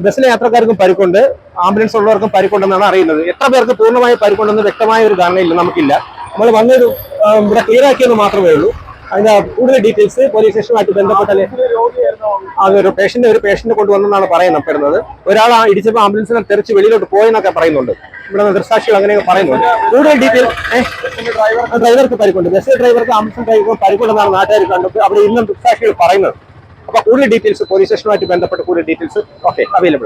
ബസ്സിലെ യാത്രക്കാർക്കും പരിക്കുണ്ട്, ആംബുലൻസ് ഉള്ളവർക്കും പരിക്കുണ്ടെന്നാണ് അറിയുന്നത്. എത്ര പേർക്ക് പൂർണ്ണമായി പരിക്കുണ്ടെന്ന് വ്യക്തമായ ഒരു ധാരണയില്ല, നമുക്കില്ല. നമ്മൾ വന്നൊരു ഇവിടെ ക്ലിയർ ആക്കിയെന്ന് മാത്രമേ ഉള്ളൂ. അതിന്റെ കൂടുതൽ ഡീറ്റെയിൽസ് പോലീസ് സ്റ്റേഷനുമായിട്ട് ബന്ധപ്പെട്ടാൽ അതൊരു പേഷ്യന്റ് കൊണ്ടുവന്നെന്നാണ് പറയപ്പെടുന്നത്. ഒരാൾ ഇടിച്ചപ്പോൾ ആംബുലൻസിനെ തെറിച്ച് വെളിയിലോട്ട് പോയെന്നൊക്കെ പറയുന്നുണ്ട്. ഇവിടെ ദൃക്സാക്ഷികൾ അങ്ങനെയൊക്കെ പറയുന്നുണ്ട്. കൂടുതൽ ഡീറ്റെയിൽ ഡ്രൈവർക്ക് പരിക്കുണ്ട്, ബസ് ഡ്രൈവർക്ക് ആംബുലൻസ് ഡ്രൈവർക്ക് പരിക്കുണ്ടെന്നാണ് നാട്ടുകാർ കണ്ടത് അവിടെ ഇന്നും ദൃക്സാക്ഷികൾ പറയുന്നത്. അപ്പൊ കൂടുതൽ ഡീറ്റെയിൽസ് പോലീസ് സ്റ്റേഷനുമായിട്ട് ബന്ധപ്പെട്ട് കൂടുതൽ ഡീറ്റെയിൽസ് അവൈലബിൾ.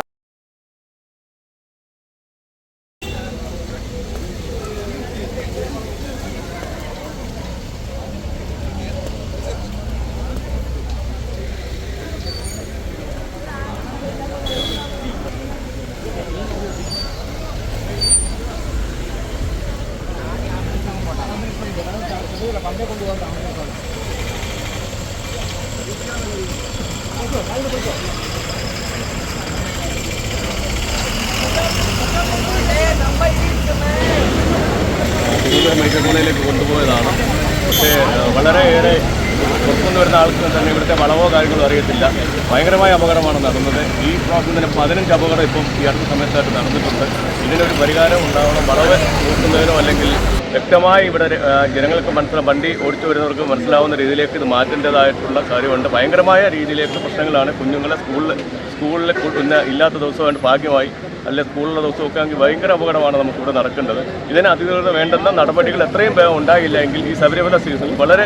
മെഡിക്കൽ കോളേജിലേക്ക് കൊണ്ടുപോയതാണ്. പക്ഷേ വളരെയേറെ പുറത്തുനിന്ന് വരുന്ന ആൾക്ക് തന്നെ ഇവിടുത്തെ വളവോ കാര്യങ്ങളോ അറിയത്തില്ല. ഭയങ്കരമായ അപകടമാണ് നടന്നത്. ഈ പ്രാവശ്യം തന്നെ 15 അപകടം ഇപ്പം ഈ അടുത്ത സമയത്തായിട്ട് നടന്നിട്ടുണ്ട്. ഇതിനൊരു പരിഹാരം ഉണ്ടാവണം. വളവ് നോക്കുന്നതിനോ അല്ലെങ്കിൽ വ്യക്തമായി ഇവിടെ ജനങ്ങൾക്ക് വണ്ടി ഓടിച്ചു വരുന്നവർക്ക് മനസ്സിലാവുന്ന രീതിയിലേക്ക് ഇത് മാറ്റേണ്ടതായിട്ടുള്ള കാര്യമുണ്ട്. ഭയങ്കരമായ രീതിയിലേക്ക് പ്രശ്നങ്ങളാണ്. കുഞ്ഞുങ്ങളെ സ്കൂളിൽ പിന്നെ ഇല്ലാത്ത ദിവസമായിട്ട് ഭാഗ്യമായി, അല്ലെ സ്കൂളിലെ ദിവസമൊക്കെ ആണെങ്കിൽ ഭയങ്കര അപകടമാണ് നമുക്കിവിടെ നടക്കേണ്ടത്. ഇതിന് അധികൃതർ വേണ്ടുന്ന നടപടികൾ എത്രയും വേഗം ഉണ്ടായില്ല എങ്കിൽ ഈ ശബരിമല സീസണിൽ വളരെ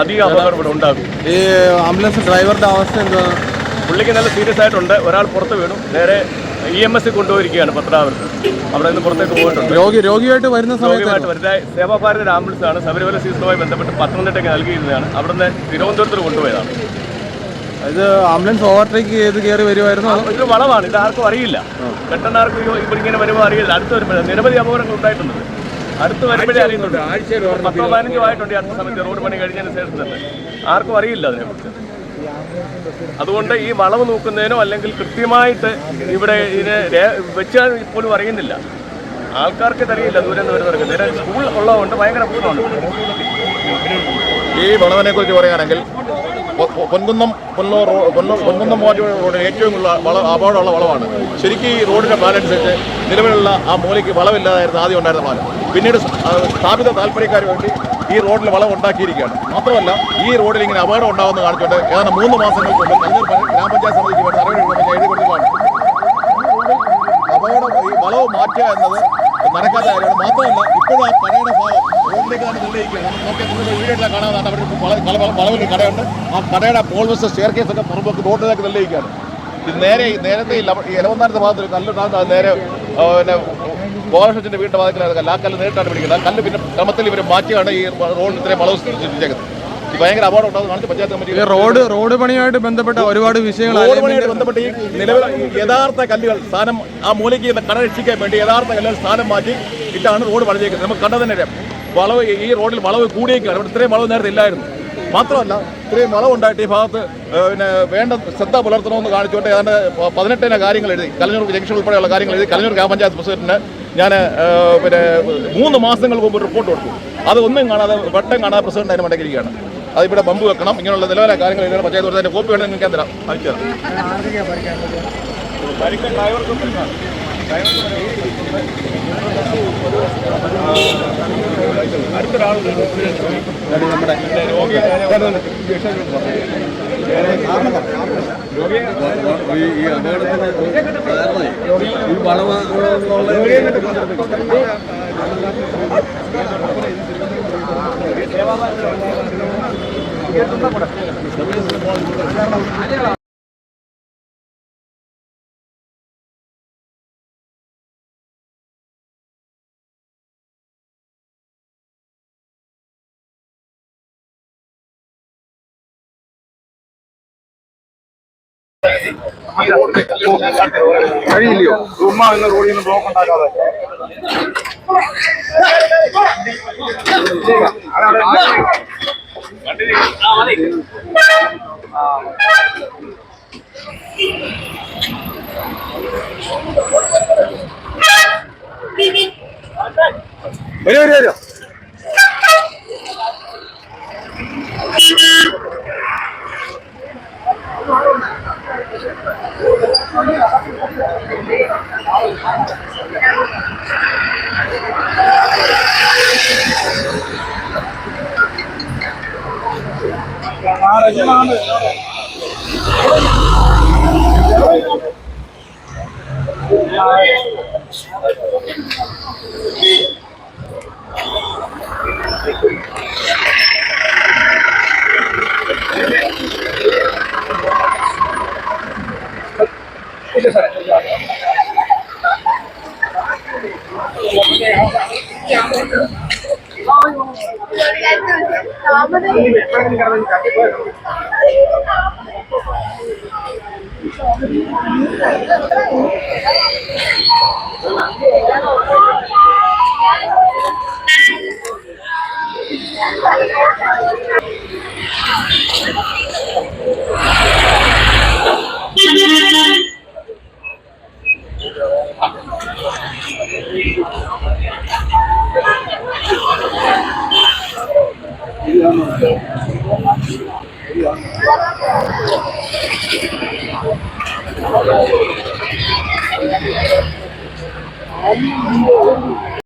അധികം അപകടം ഇവിടെ ഉണ്ടാകും. ഈ ആംബുലൻസ് ഡ്രൈവറുടെ അവസ്ഥ എന്താ? പുള്ളിക്ക് നല്ല സീരിയസ് ആയിട്ടുണ്ട്. ഒരാൾ പുറത്ത് വീണു, നേരെ EMS കൊണ്ടുപോയിരിക്കുകയാണ് പത്രാവരത്ത്. അവിടെ നിന്ന് പുറത്തേക്ക് പോയിട്ടുണ്ട്. രോഗിയായിട്ട് വരുന്ന സേവാഭാരതി ആംബുലൻസ് ആണ് ശബരിമല സീസണുമായി ബന്ധപ്പെട്ട് പത്തനംതിട്ടയ്ക്ക് നൽകിയിരുന്നതാണ്. അവിടുന്ന് തിരുവനന്തപുരത്തിന് കൊണ്ടുപോയതാണ്. ഇത് ആംബുലൻസ് ഓവർടേക്ക് ചെയ്ത് കയറി വരുമായിരുന്നു. ഇതൊരു വളവാണ്, ഇത് ആർക്കും അറിയില്ല. പെട്ടെന്ന് ആർക്കും ഇവിടെ ഇങ്ങനെ വരുമ്പോൾ അറിയില്ല. അടുത്ത് വരുമ്പോൾ നിരവധി അപകടങ്ങൾ ഉണ്ടായിട്ടുണ്ട്. അടുത്ത് വരുമ്പോഴേ അറിയുന്നുണ്ട്. 10-15 ആയിട്ടുണ്ട് അടുത്ത സമയത്ത് റോഡ് പണി കഴിഞ്ഞതിന് ശേഷം തന്നെ. ആർക്കും അറിയില്ല അതിനെക്കുറിച്ച്. അതുകൊണ്ട് ഈ വളവ് നോക്കുന്നതിനോ അല്ലെങ്കിൽ കൃത്യമായിട്ട് ഇവിടെ ഇതിനെ വെച്ചാൽ പോലും അറിയുന്നില്ല. ആൾക്കാർക്ക് അറിയില്ല. ദൂരം നിന്ന് വരുന്നവർക്ക് നേരെ സ്കൂൾ ഉള്ളതുകൊണ്ട് ഭയങ്കര പ്രശ്നമാണ്. ഈ വളവിനെ കുറിച്ച് പറയുകയാണെങ്കിൽ പൊൻകുന്നം റോഡ് ഏറ്റവും അപകടമുള്ള വളവാണ്. ശരിക്കും ഈ റോഡിന്റെ പ്ലാൻ അനുസരിച്ച് നിലവിലുള്ള ആ മൂലയ്ക്ക് വളവില്ലാതായിരുന്നു ആദ്യം ഉണ്ടായിരുന്ന പാലം. പിന്നീട് സ്ഥാപിത താല്പര്യക്കാർ വേണ്ടി ഈ റോഡിൽ വളവ് ഉണ്ടാക്കിയിരിക്കുകയാണ്. മാത്രമല്ല ഈ റോഡിൽ ഇങ്ങനെ അപകടം ഉണ്ടാകുമെന്ന് കാണിച്ചുകൊണ്ട് ഏതാണ്ട് 3 മാസങ്ങൾക്ക് മുമ്പ് കല്ലൂർ ഗ്രാമപഞ്ചായത്ത് സമിതിക്ക് വേണ്ടി സർവേ എഴുതി കൊടുത്തതാണ്. അപകടം ഈ വളവ് മാറ്റുക എന്നത് നടക്കാത്ത കാര്യമാണ്. മാത്രമല്ല ഇപ്പോഴും ആ കടയുടെ ഭാഗം റോഡിലേക്ക് തന്നെ നിർണ്ണയിക്കുകയാണ്. നമുക്ക് വീട്ടിലാണ് കാണാവുന്നതാണ്. അവിടെ വളവിൽ കടയുണ്ട്. ആ കടയുടെ പോൾവസ് സ്റ്റെയർ കേസൊക്കെ പുറമ്പൊക്കെ റോഡിലേക്ക് നിർണ്ണയിക്കുകയാണ്. ഇത് നേരത്തെ ഈ ഇലവന്നാനത്തെ ഭാഗത്ത് കല്ലുണ്ടാകുന്ന നേരെ പിന്നെ ഗോപാലകൃഷ്ണന്റെ വീടിന്റെ ഭാഗത്തിലായിരുന്നു. ആ കല്ല് നേരിട്ടാണ് പിടിക്കുന്നത്. ആ കല്ല് പിന്നെ ക്രമത്തിൽ ഇവർ മാറ്റിയാണ് ഈ റോഡിന് ഇത്രയും വളവ് സൃഷ്ടിച്ചേക്കുന്നത്. ഭയങ്കര അപകടം ഉണ്ടാകുന്ന കാണിച്ച് പഞ്ചായത്ത് കമ്മിറ്റി റോഡ് പണിയുമായിട്ട് ബന്ധപ്പെട്ട ഒരുപാട് വിഷയങ്ങൾ റോഡ് പണിയായിട്ട് ബന്ധപ്പെട്ട് ഈ നിലവിൽ യഥാർത്ഥ കല്ലുകൾ സ്ഥാനം ആ മൂലയ്ക്ക് കട രക്ഷിക്കാൻ വേണ്ടി യഥാർത്ഥ കല്ലുകൾ സ്ഥാനം മാറ്റി ഇട്ടാണ് റോഡ് പണിഞ്ഞേക്കുന്നത്. നമുക്ക് കണ്ടത് തന്നെ വളവ് ഈ റോഡിൽ വളവ് കൂടിയേക്കാണ്. ഇവിടെ ഇത്രയും വളവ് നേരത്തെ ഇല്ലായിരുന്നു. മാത്രമല്ല ഇത്രയും വളവുണ്ടായിട്ട് ഈ ഭാഗത്ത് പിന്നെ വേണ്ട ശ്രദ്ധ പുലർത്തണമെന്ന് കാണിച്ചുകൊണ്ട് ഏതാണ്ട് 18 കാര്യങ്ങൾ എഴുതി കലഞ്ഞൂർ ജംഗ്ഷൻ ഉൾപ്പെടെയുള്ള കാര്യങ്ങൾ എഴുതി കലഞ്ഞൂർ ഗ്രാമപഞ്ചായത്ത് പ്രസിഡന്റിന് ഞാൻ പിന്നെ 3 മാസങ്ങൾക്ക് മുമ്പ് റിപ്പോർട്ട് കൊടുത്തു. അതൊന്നും കാണാതെ വട്ടം കാണാതെ പ്രസിഡന്റ് അതിന് മടക്കിയിരിക്കുകയാണ്. അതിവിടെ ബമ്പ് വെക്കണം, ഇങ്ങനെയുള്ള നിലവിലെ കാര്യങ്ങൾ എഴുതണം. പഞ്ചായത്ത് കൊടുത്തതിൻ്റെ കോപ്പി വേണമെങ്കിൽ നിങ്ങൾക്ക് തരാം, അയച്ചു തരാം. നമ്മുടെ ഈ അപകടത്തിന് ഈ വളവ് കഴിയില്ലയോ ഉമ്മ എന്ന റോഡിൽ നിന്ന് ബ്ലോക്ക് ഉണ്ടാക്കാതെ വരൂ. Thank you.